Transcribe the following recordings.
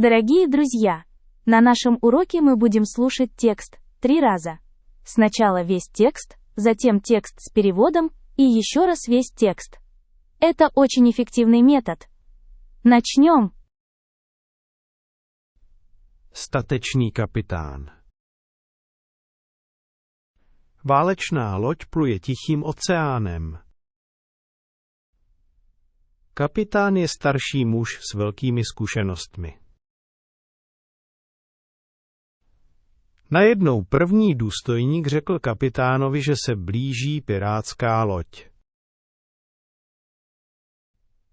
Дорогие друзья, на нашем уроке мы будем слушать текст 3 раза. Сначала весь текст, затем текст с переводом и еще раз весь текст. Это очень эффективный метод. Начнем. Statečný kapitán. Válečná loď pluje Tichým oceánem. Kapitán je starší muž s velkými zkušenostmi. Najednou první důstojník řekl kapitánovi, že se blíží pirátská loď.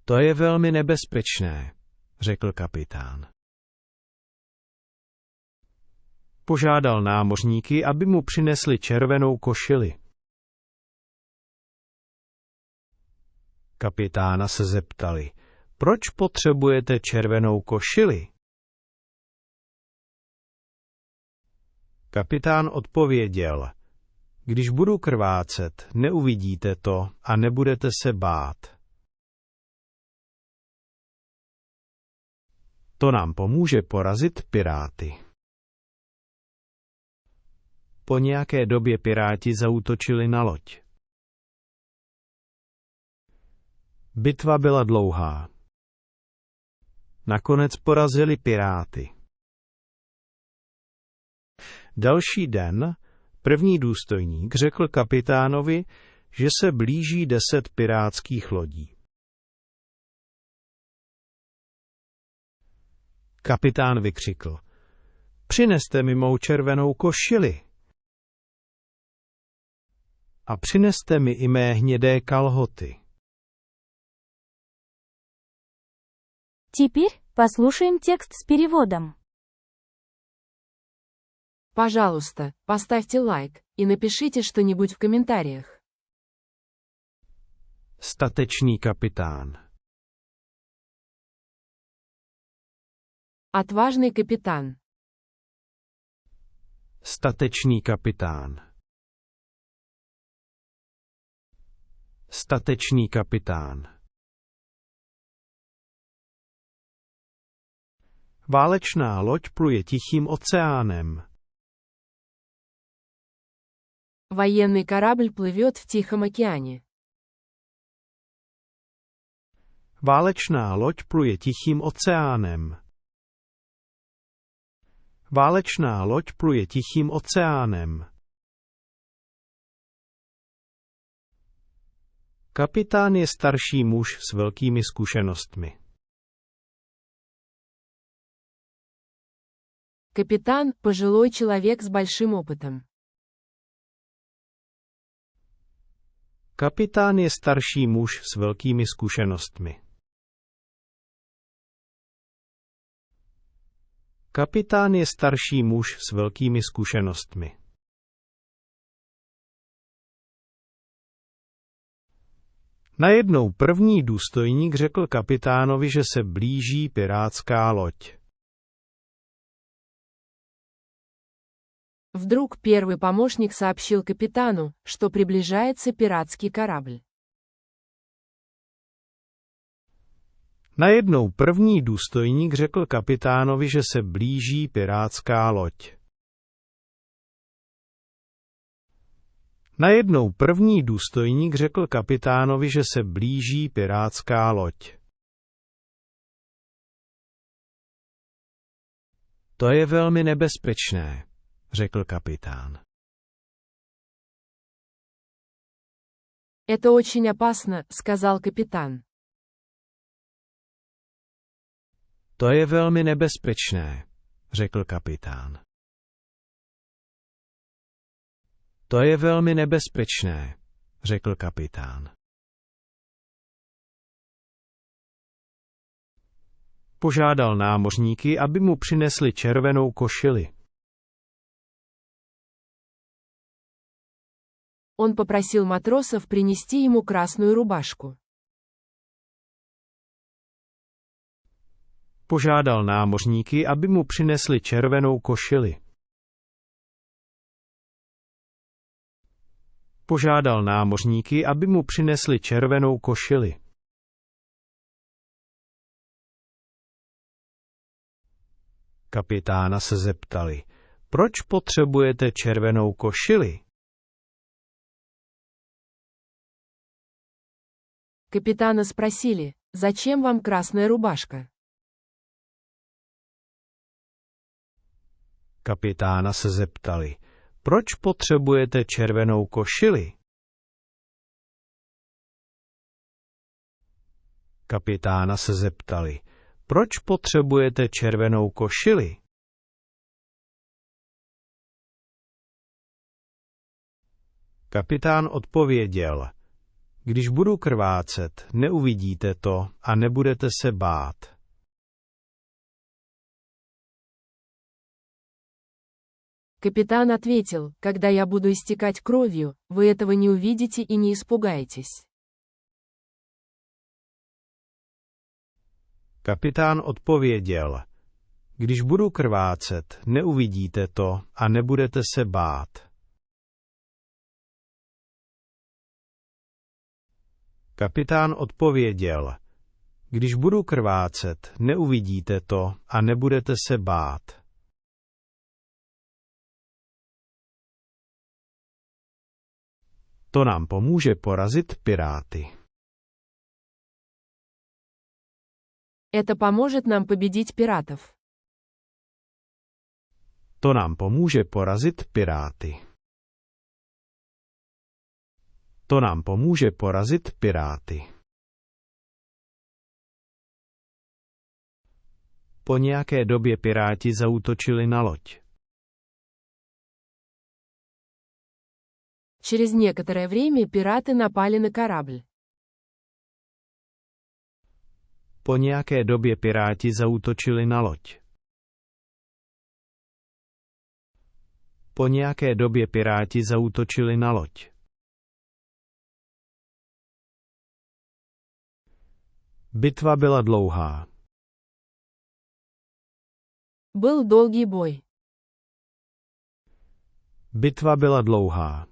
To je velmi nebezpečné, řekl kapitán. Požádal námořníky, aby mu přinesli červenou košili. Kapitána se zeptali, proč potřebujete červenou košili? Kapitán odpověděl, když budu krvácet, neuvidíte to a nebudete se bát. To nám pomůže porazit piráty. Po nějaké době piráti zaútočili na loď. Bitva byla dlouhá. Nakonec porazili piráty. Další den první důstojník řekl kapitánovi, že se blíží 10 pirátských lodí. Kapitán vykřikl, přineste mi mou červenou košili. A přineste mi i mé hnědé kalhoty. Теперь послушаем текст с переводом. Пожалуйста, поставьте лайк и напишите что-нибудь в комментариях. Statečný kapitán. Отважный капитан. Statečný kapitán. Statečný kapitán. Válečná loď pluje Tichým oceánem. Военный корабль плывет в Тихом океане. Válečná loď pluje Tichým oceánem. Válečná loď pluje Tichým oceánem. Kapitán je starší muž s velkými zkušenostmi. Капитан – пожилой человек с большим опытом. Kapitán je starší muž s velkými zkušenostmi. Kapitán je starší muž s velkými zkušenostmi. Najednou první důstojník řekl kapitánovi, že se blíží pirátská loď. Вдруг первый помощник сообщил капитану, что приближается пиратский корабль. Najednou první důstojník řekl kapitánovi, že se blíží pirátská loď. Najednou první důstojník řekl kapitánovi, že se blíží pirátská loď. To je velmi nebezpečné, řekl kapitán. Это очень опасно, сказал капитан. To je velmi nebezpečné, řekl kapitán. To je velmi nebezpečné, řekl kapitán. Požádal námořníky, aby mu přinesli červenou košili. Он попросил матросов принести ему красную рубашку. Požádal námořníky, aby mu přinesli červenou košili. Požádal námořníky, aby mu přinesli červenou košili. Kapitána se zeptali, proč potřebujete červenou košili? Капитана спросили, зачем вам красная рубашка? Kapitána se zeptali, proč potřebujete červenou košili? Kapitána se zeptali, proč potřebujete červenou košili? Kapitán odpověděl, když budu krvácet, neuvidíte to a nebudete se bát. Капитан ответил, когда я буду истекать кровью, вы этого не увидите и не испугаетесь. Kapitán odpověděl, když budu krvácet, neuvidíte to a nebudete se bát. Kapitán odpověděl, když budu krvácet, neuvidíte to a nebudete se bát. To nám pomůže porazit piráty. Это поможет нам победить пиратов. To nám pomůže porazit piráty. To nám pomůže porazit piráty. Po nějaké době piráti zaútočili na loď. Через некоторое время пираты напали на корабль. Po nějaké době piráti zaútočili na loď. Po nějaké době piráti zaútočili na loď. Bitva byla dlouhá. Был долгий бой. Bitva byla dlouhá.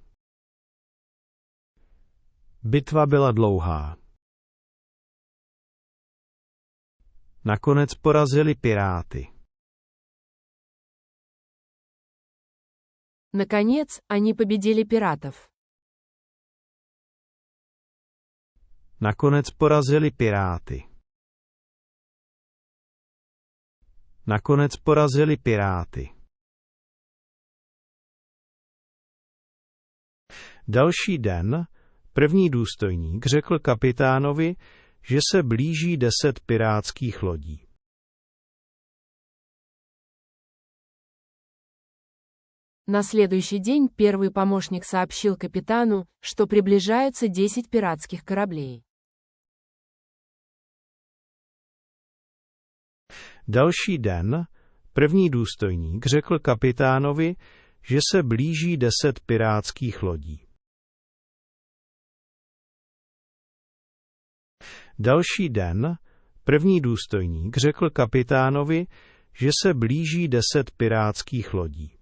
Bitva byla dlouhá. Nakonec porazili piráty. Наконец, они победили пиратов. Nakonec porazili piráty. Nakonec porazili piráty. Další den první důstojník řekl kapitánovi, že se blíží 10 pirátských lodí. На следующий день первый помощник сообщил капитану, что приближаются 10 пиратских кораблей. Další den první důstojník řekl kapitánovi, že se blíží 10 pirátských lodí. Další den první důstojník řekl kapitánovi, že se blíží 10 pirátských lodí.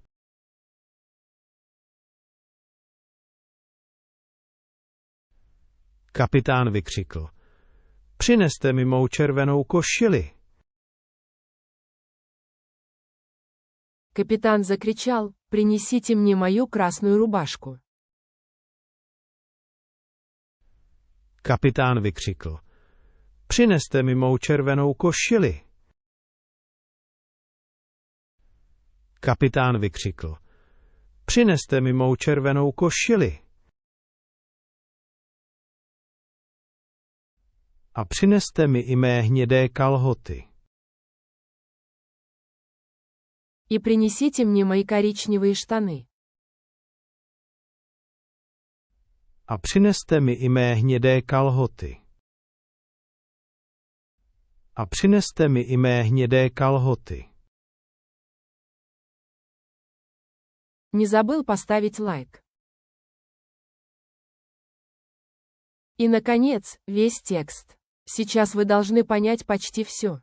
Kapitán vykřikl, přineste mi mou červenou košili. Капитан закричал, принесите мне мою красную рубашку. Kapitán vykřikl, přineste mi mou červenou košili. Kapitán vykřikl, přineste mi mou červenou košili. A přineste mi i mé hnědé kalhoty. И принесите мне мои коричневые штаны. A přineste mi i mé hnědé kalhoty. A přineste mi i mé hnědé kalhoty. Не забыл поставить лайк. И, наконец, весь текст. Сейчас вы должны понять почти все.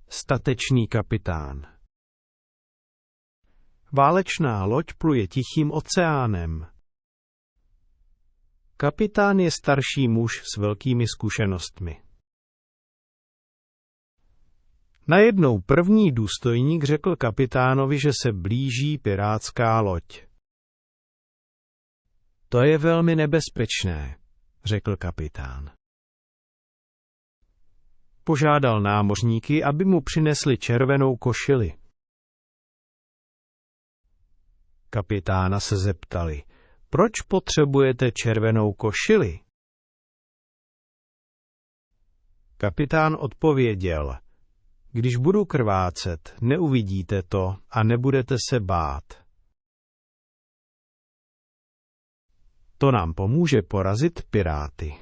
Statečný kapitán. Válečná loď pluje Tichým oceánem. Kapitán je starší muž s velkými zkušenostmi. Najednou první důstojník řekl kapitánovi, že se blíží pirátská loď. To je velmi nebezpečné, řekl kapitán. Požádal námořníky, aby mu přinesli červenou košili. Kapitána se zeptali, proč potřebujete červenou košili? Kapitán odpověděl, když budu krvácet, neuvidíte to a nebudete se bát. To nám pomůže porazit piráty.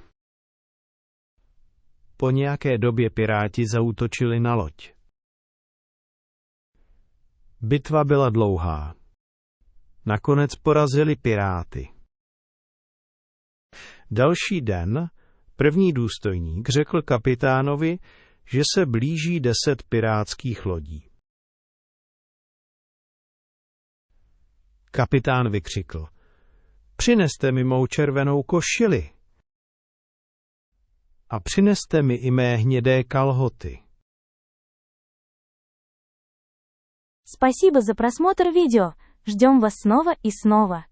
Po nějaké době piráti zaútočili na loď. Bitva byla dlouhá. Nakonec porazili piráty. Další den první důstojník řekl kapitánovi, že se blíží 10 pirátských lodí. Kapitán vykřikl, přineste mi mou červenou košili a přineste mi i mé hnědé kalhoty. Спасибо за просмотр видео. Ждем вас снова и снова.